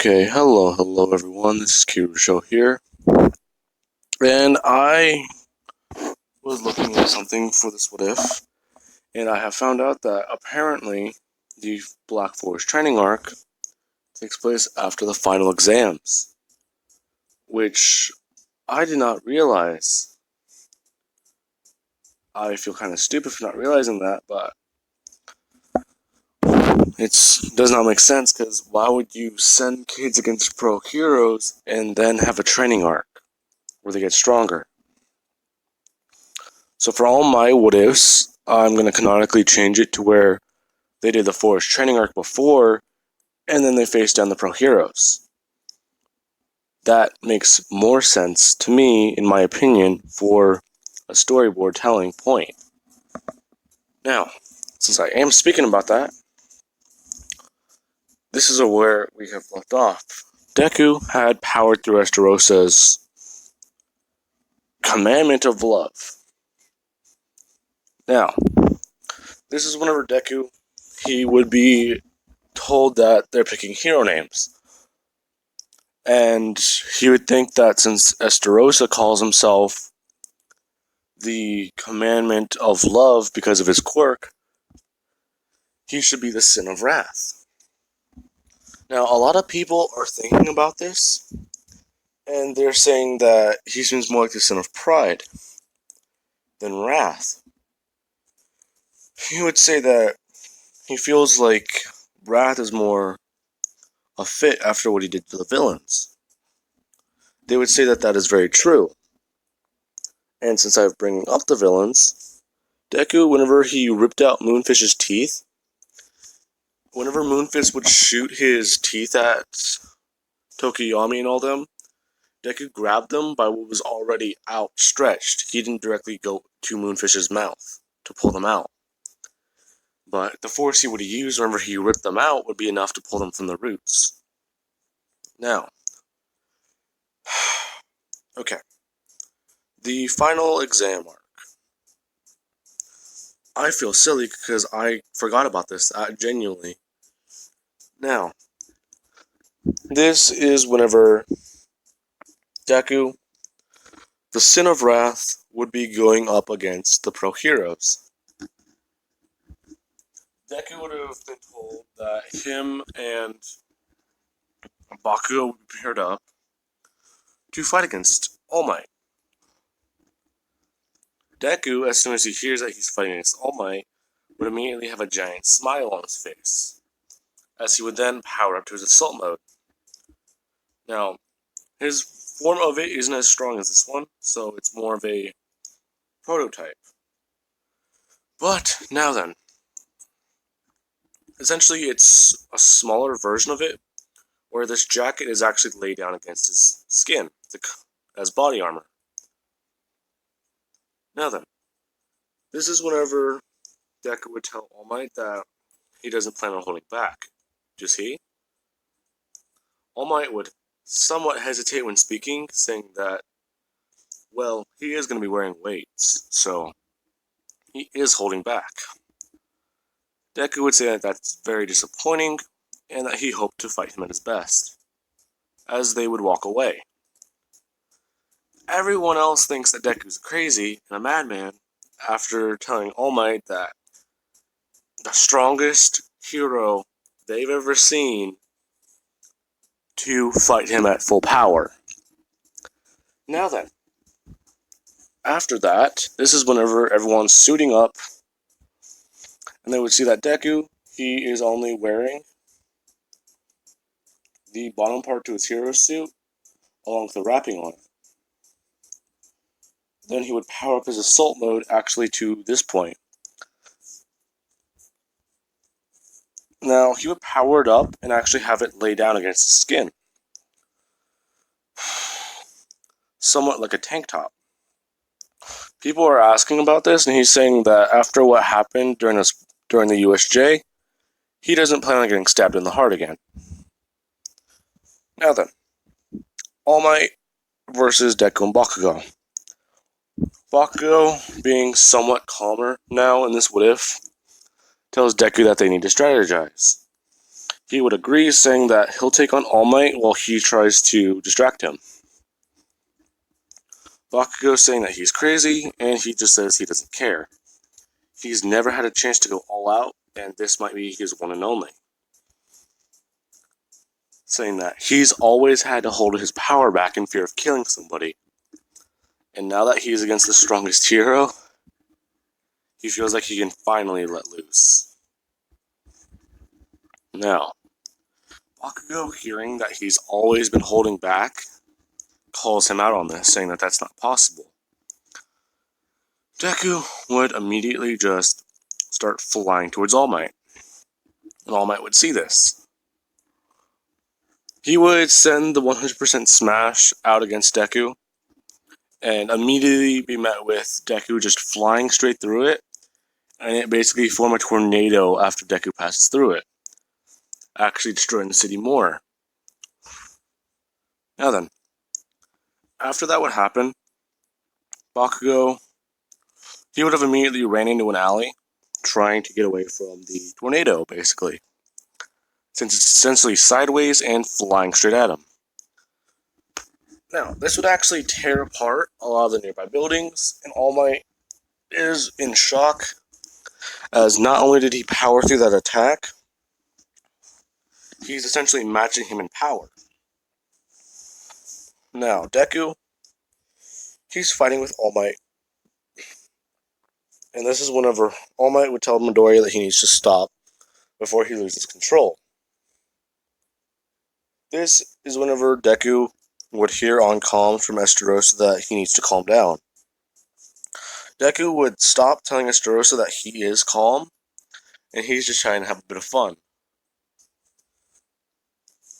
Okay, hello everyone, this is Kirusho here, and I was looking at something for this what if, and I have found out that apparently the Black Forest training arc takes place after the final exams, which I did not realize. I feel kind of stupid for not realizing that, but it does not make sense, because why would you send kids against pro heroes and then have a training arc where they get stronger? So for all my what ifs, I'm going to canonically change it to where they did the Forest training arc before, and then they faced down the pro heroes. That makes more sense to me, in my opinion, for a storyboard telling point. Now, since I am speaking about that, this is where we have left off. Deku had powered through Estarosa's commandment of love. Now, this is whenever Deku, he would be told that they're picking hero names. And he would think that since Estarosa calls himself the commandment of love because of his quirk, he should be the sin of wrath. Now, a lot of people are thinking about this, and they're saying that he seems more like the sin of pride than wrath. He would say that he feels like wrath is more a fit after what he did to the villains. They would say that that is very true. And since I'm bringing up the villains, Deku, whenever he ripped out Moonfish's teeth, whenever Moonfish would shoot his teeth at Tokiyami and all them, Deku grabbed them by what was already outstretched. He didn't directly go to Moonfish's mouth to pull them out. But the force he would use whenever he ripped them out would be enough to pull them from the roots. Now, okay. The final exam arc. I feel silly because I forgot about this, genuinely. Now, this is whenever Deku, the Sin of Wrath, would be going up against the pro heroes. Deku would have been told that him and Bakugo would be paired up to fight against All Might. Deku, as soon as he hears that he's fighting against All Might, would immediately have a giant smile on his face, as he would then power up to his assault mode. Now, his form of it isn't as strong as this one, so it's more of a prototype. But, now then, essentially it's a smaller version of it, where this jacket is actually laid down against his skin, as body armor. Now then, this is whenever Deku would tell All Might that he doesn't plan on holding back. Does he? All Might would somewhat hesitate when speaking, saying that, well, he is going to be wearing weights, so he is holding back. Deku would say that that's very disappointing, and that he hoped to fight him at his best, as they would walk away. Everyone else thinks that Deku's crazy and a madman after telling All Might that the strongest hero they've ever seen to fight him at full power. Now then, after that, this is whenever everyone's suiting up, and they would see that Deku, he is only wearing the bottom part to his hero suit, along with the wrapping on it. Then he would power up his assault mode actually to this point. Now, he would power it up and actually have it lay down against his skin. Somewhat like a tank top. People are asking about this, and he's saying that after what happened during the USJ, he doesn't plan on getting stabbed in the heart again. Now then, All Might versus Deku and Bakugo. Bakugo, being somewhat calmer now in this what if, tells Deku that they need to strategize. He would agree, saying that he'll take on All Might while he tries to distract him. Bakugo saying that he's crazy, and he just says he doesn't care. He's never had a chance to go all out, and this might be his one and only. Saying that he's always had to hold his power back in fear of killing somebody. And now that he's against the strongest hero, he feels like he can finally let loose. Now, Bakugo, hearing that he's always been holding back, calls him out on this, saying that that's not possible. Deku would immediately just start flying towards All Might, and All Might would see this. He would send the 100% smash out against Deku, and immediately be met with Deku just flying straight through it, and it basically form a tornado after Deku passes through it, actually destroying the city more. Now then, after that would happen, Bakugo, he would have immediately ran into an alley, trying to get away from the tornado, basically, since it's essentially sideways and flying straight at him. Now, this would actually tear apart a lot of the nearby buildings, and All Might is in shock, as not only did he power through that attack, he's essentially matching him in power. Now, Deku, he's fighting with All Might, and this is whenever All Might would tell Midoriya that he needs to stop before he loses control. This is whenever Deku would hear on comms from Estarossa that he needs to calm down. Deku would stop telling Estarossa that he is calm, and he's just trying to have a bit of fun.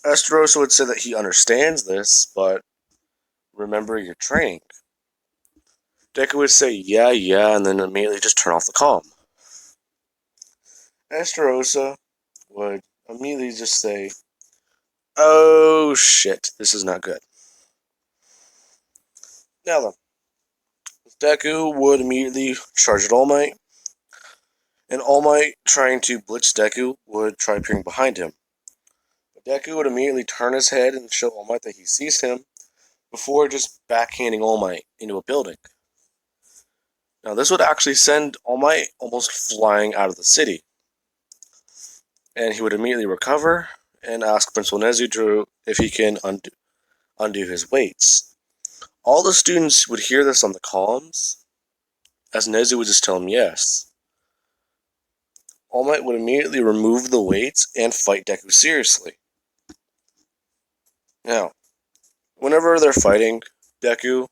Estarossa would say that he understands this, but remember, you're trained. Deku would say, yeah, and then immediately just turn off the comm. Estarossa would immediately just say, oh shit, this is not good. Now then, Deku would immediately charge at All Might, and All Might, trying to blitz Deku, would try appearing behind him. But Deku would immediately turn his head and show All Might that he sees him, before just backhanding All Might into a building. Now this would actually send All Might almost flying out of the city, and he would immediately recover and ask Principal Nezu if he can undo his weights. All the students would hear this on the comms, as Nezu would just tell him yes. All Might would immediately remove the weights and fight Deku seriously. Now, whenever they're fighting Deku,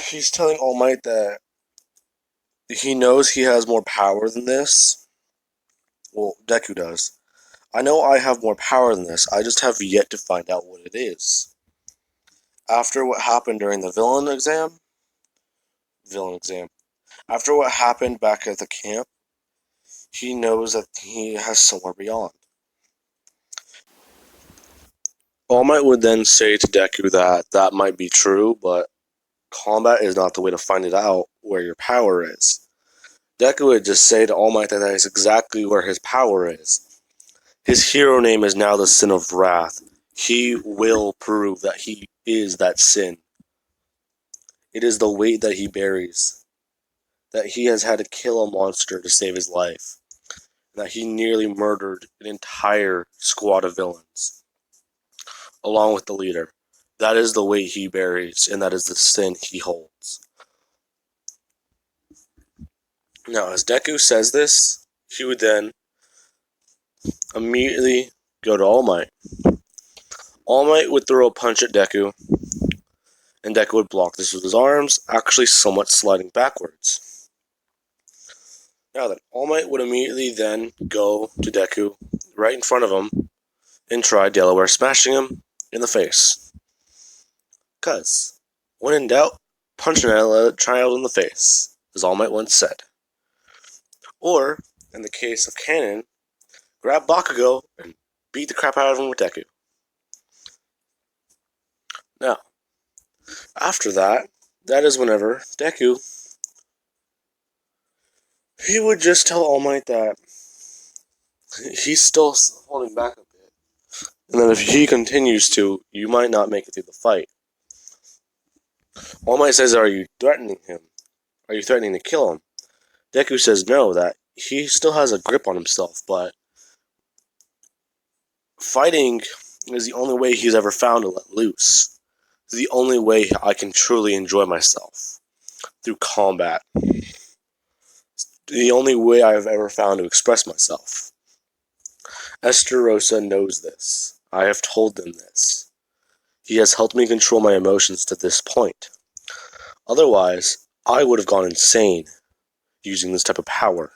he's telling All Might that he knows he has more power than this. Well, Deku does. I know I have more power than this, I just have yet to find out what it is. After what happened during the villain exam, after what happened back at the camp, he knows that he has somewhere beyond. All Might would then say to Deku that that might be true, but combat is not the way to find it out where your power is. Deku would just say to All Might that is exactly where his power is. His hero name is now the Sin of Wrath. He will prove that he is that sin. It is the weight that he bears. That he has had to kill a monster to save his life. That he nearly murdered an entire squad of villains, along with the leader. That is the weight he bears, and that is the sin he holds. Now, as Deku says this, he would then immediately go to All Might. All Might would throw a punch at Deku, and Deku would block this with his arms, actually somewhat sliding backwards. Now then, All Might would immediately then go to Deku, right in front of him, and try Delaware smashing him in the face. Cause, when in doubt, punch a child in the face, as All Might once said. Or, in the case of Canon, grab Bakugo and beat the crap out of him with Deku. Now, after that is whenever Deku, he would just tell All Might that He's still holding back a bit. And then if he continues to, you might not make it through the fight. All Might says, are you threatening him? Are you threatening to kill him? Deku says no, that he still has a grip on himself, but fighting is the only way he's ever found to let loose. It's the only way I can truly enjoy myself, through combat. The only way I've ever found to express myself. Estarossa knows this. I have told them this. He has helped me control my emotions to this point. Otherwise, I would have gone insane using this type of power.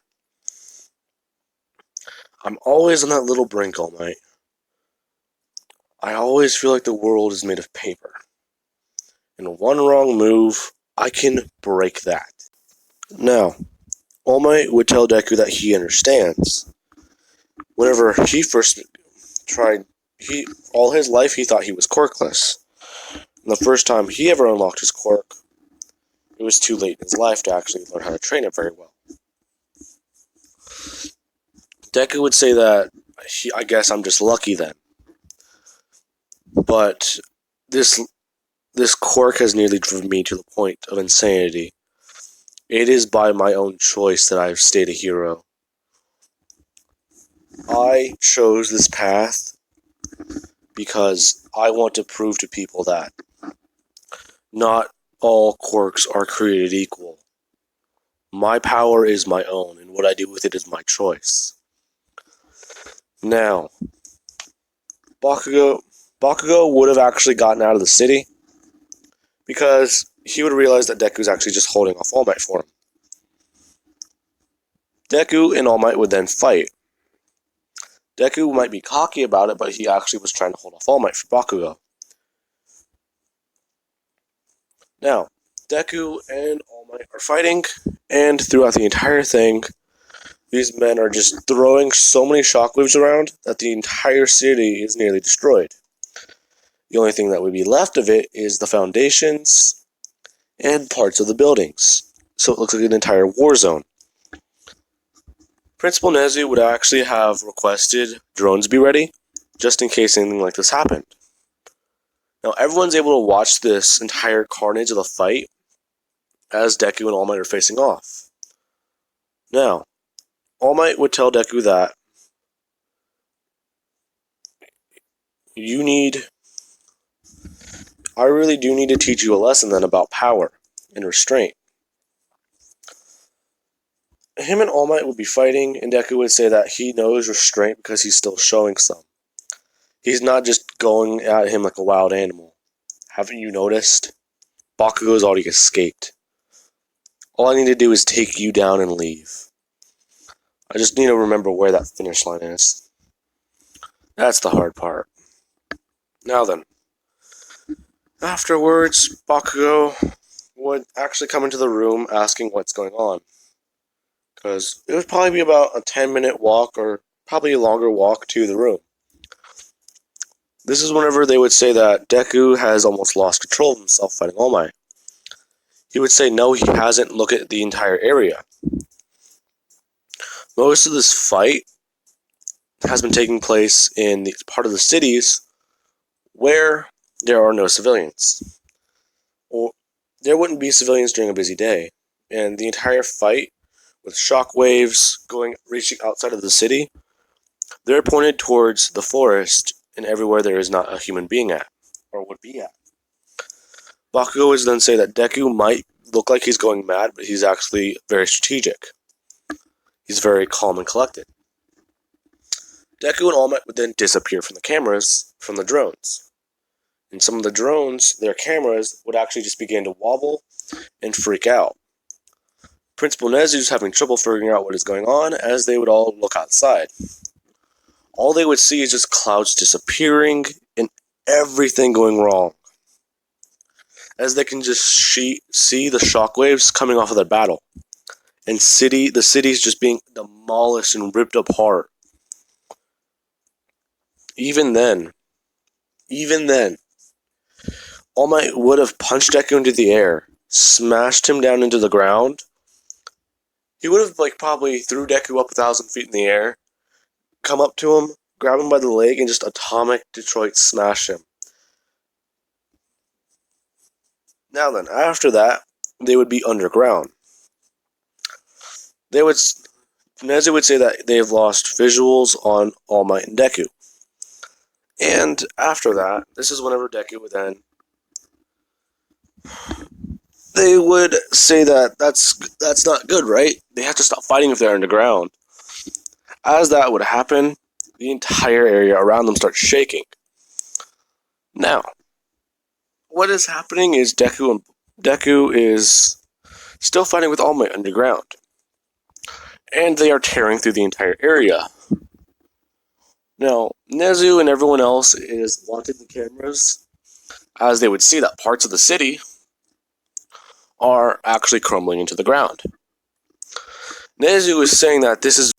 I'm always on that little brink, All Might. I always feel like the world is made of paper. And one wrong move, I can break that. Now, All Might would tell Deku that he understands. Whenever he first tried, all his life he thought he was quirkless. And the first time he ever unlocked his quirk, it was too late in his life to actually learn how to train it very well. Deku would say that, I guess I'm just lucky then. But this quirk has nearly driven me to the point of insanity. It is by my own choice that I've stayed a hero. I chose this path because I want to prove to people that not all quirks are created equal. My power is my own, and what I do with it is my choice. Now, Bakugo would have actually gotten out of the city because he would realize that Deku's actually just holding off All Might for him. Deku and All Might would then fight. Deku might be cocky about it, but he actually was trying to hold off All Might for Bakugo. Now, Deku and All Might are fighting, and throughout the entire thing, these men are just throwing so many shockwaves around that the entire city is nearly destroyed. The only thing that would be left of it is the foundations and parts of the buildings. So it looks like an entire war zone. Principal Nezu would actually have requested drones be ready, just in case anything like this happened. Now everyone's able to watch this entire carnage of the fight as Deku and All Might are facing off. Now, All Might would tell Deku that I really do need to teach you a lesson then about power and restraint. Him and All Might would be fighting, and Deku would say that he knows restraint because he's still showing some. He's not just going at him like a wild animal. Haven't you noticed? Bakugo's already escaped. All I need to do is take you down and leave. I just need to remember where that finish line is. That's the hard part. Now then. Afterwards, Bakugo would actually come into the room asking what's going on. Because it would probably be about a 10-minute walk or probably a longer walk to the room. This is whenever they would say that Deku has almost lost control of himself fighting All Might. He would say no, he hasn't. Look at the entire area. Most of this fight has been taking place in the part of the cities where there are no civilians. Or there wouldn't be civilians during a busy day. And the entire fight, with shockwaves reaching outside of the city, they're pointed towards the forest and everywhere there is not a human being at, or would be at. Bakugo would then say that Deku might look like he's going mad, but he's actually very strategic. He's very calm and collected. Deku and All Might would then disappear from the cameras, from the drones. And some of the drones, their cameras, would actually just begin to wobble and freak out. Principal Nezu's having trouble figuring out what is going on as they would all look outside. All they would see is just clouds disappearing and everything going wrong. As they can just see the shockwaves coming off of their battle. And the city's just being demolished and ripped apart. Even then, All Might would have punched Deku into the air, smashed him down into the ground. He would have probably threw Deku up 1,000 feet in the air, come up to him, grab him by the leg, and just atomic Detroit smash him. Now then, after that, they would be underground. Nezu would say that they've lost visuals on All Might and Deku. And after that, this is whenever Deku would then... They would say that that's not good, right? They have to stop fighting if they're underground. As that would happen, the entire area around them starts shaking. Now, what is happening is Deku is still fighting with All Might underground. And they are tearing through the entire area. Now, Nezu and everyone else is watching the cameras as they would see that parts of the city are actually crumbling into the ground. Nezu is saying that this is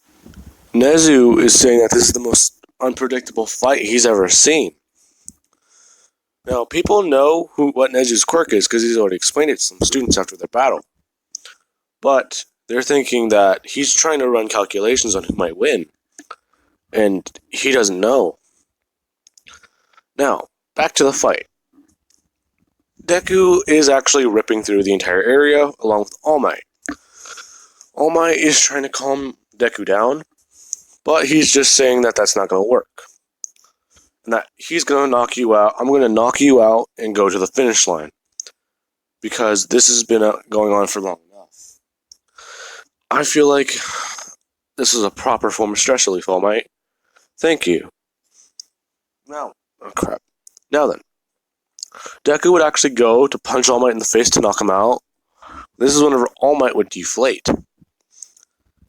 the most unpredictable fight he's ever seen. Now, people know what Nezu's quirk is because he's already explained it to some students after their battle. But they're thinking that he's trying to run calculations on who might win. And he doesn't know. Now, back to the fight. Deku is actually ripping through the entire area along with All Might. All Might is trying to calm Deku down, but he's just saying that that's not going to work. And that he's going to knock you out. I'm going to knock you out and go to the finish line. Because this has been going on for long enough. I feel like this is a proper form of stress relief, All Might. Thank you. Now, oh crap. Now then. Deku would actually go to punch All Might in the face to knock him out. This is whenever All Might would deflate.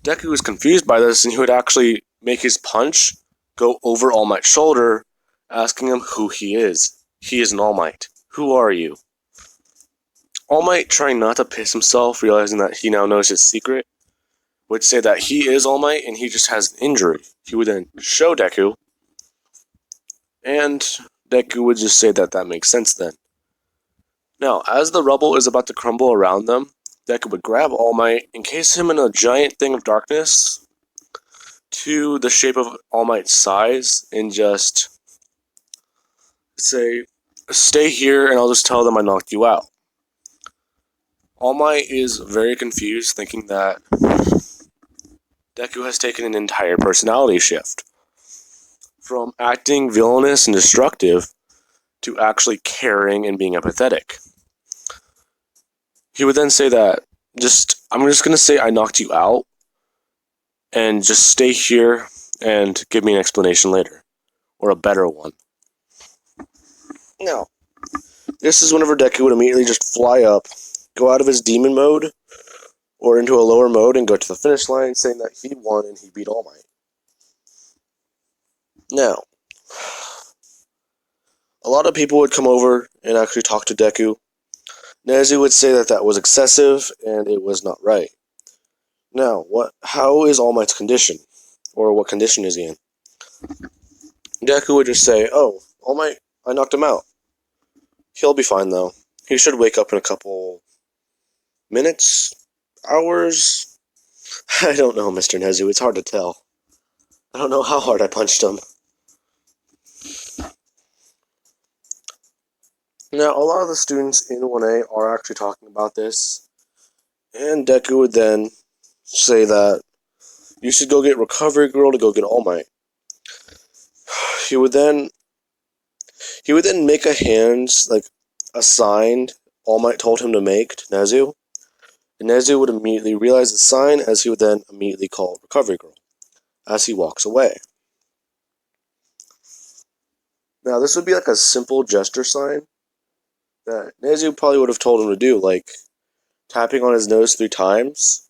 Deku was confused by this, and he would actually make his punch go over All Might's shoulder, asking him who he is. He is an All Might. Who are you? All Might, trying not to piss himself, realizing that he now knows his secret, would say that he is All Might and he just has an injury. He would then show Deku, and Deku would just say that makes sense then. Now, as the rubble is about to crumble around them, Deku would grab All Might, encase him in a giant thing of darkness to the shape of All Might's size, and just say, stay here and I'll just tell them I knocked you out. All Might is very confused, thinking that Deku has taken an entire personality shift. From acting villainous and destructive to actually caring and being empathetic. He would then say that, I'm just going to say I knocked you out, and just stay here and give me an explanation later. Or a better one. Now, this is whenever Deku would immediately just fly up, go out of his demon mode, or into a lower mode and go to the finish line, saying that he won and he beat All Might. Now, a lot of people would come over and actually talk to Deku. Nezu would say that was excessive and it was not right. Now, how is All Might's condition? Or what condition is he in? Deku would just say, oh, All Might, I knocked him out. He'll be fine though. He should wake up in a couple minutes, hours. I don't know, Mr. Nezu, it's hard to tell. I don't know how hard I punched him. Now, a lot of the students in 1A are actually talking about this, and Deku would then say that you should go get Recovery Girl to go get All Might. He would then make a hand, like a sign All Might told him to make to Nezu, and Nezu would immediately realize the sign, as he would then immediately call Recovery Girl as he walks away. Now, this would be like a simple gesture sign that Nezu probably would have told him to do, like tapping on his nose 3 times,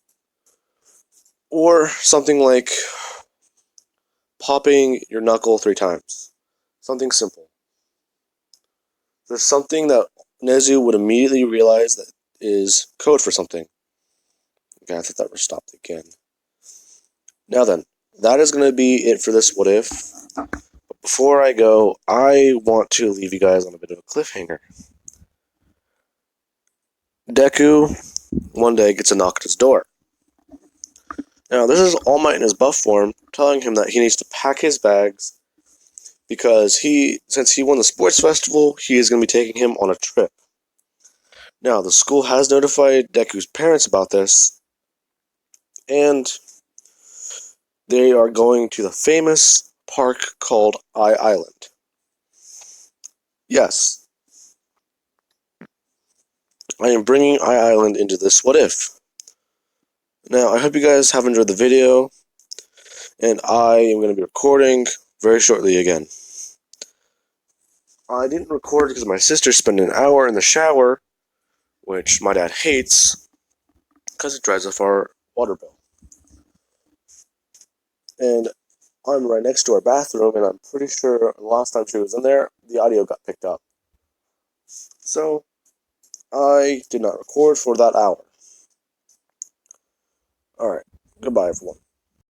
or something like popping your knuckle 3 times. Something simple. There's something that Nezu would immediately realize that is code for something. Okay, I thought that was stopped again. Now then, that is going to be it for this What If. But before I go, I want to leave you guys on a bit of a cliffhanger. Deku one day gets a knock at his door. Now, this is All Might in his buff form, telling him that he needs to pack his bags because since he won the sports festival, he is going to be taking him on a trip. Now, the school has notified Deku's parents about this, and they are going to the famous park called Island. Yes, I am bringing Island into this What If. Now, I hope you guys have enjoyed the video, and I am going to be recording very shortly again. I didn't record because my sister spent an hour in the shower, which my dad hates, because it drives up our water bill. And I'm right next to our bathroom, and I'm pretty sure the last time she was in there, the audio got picked up. So, I did not record for that hour. Alright, goodbye everyone.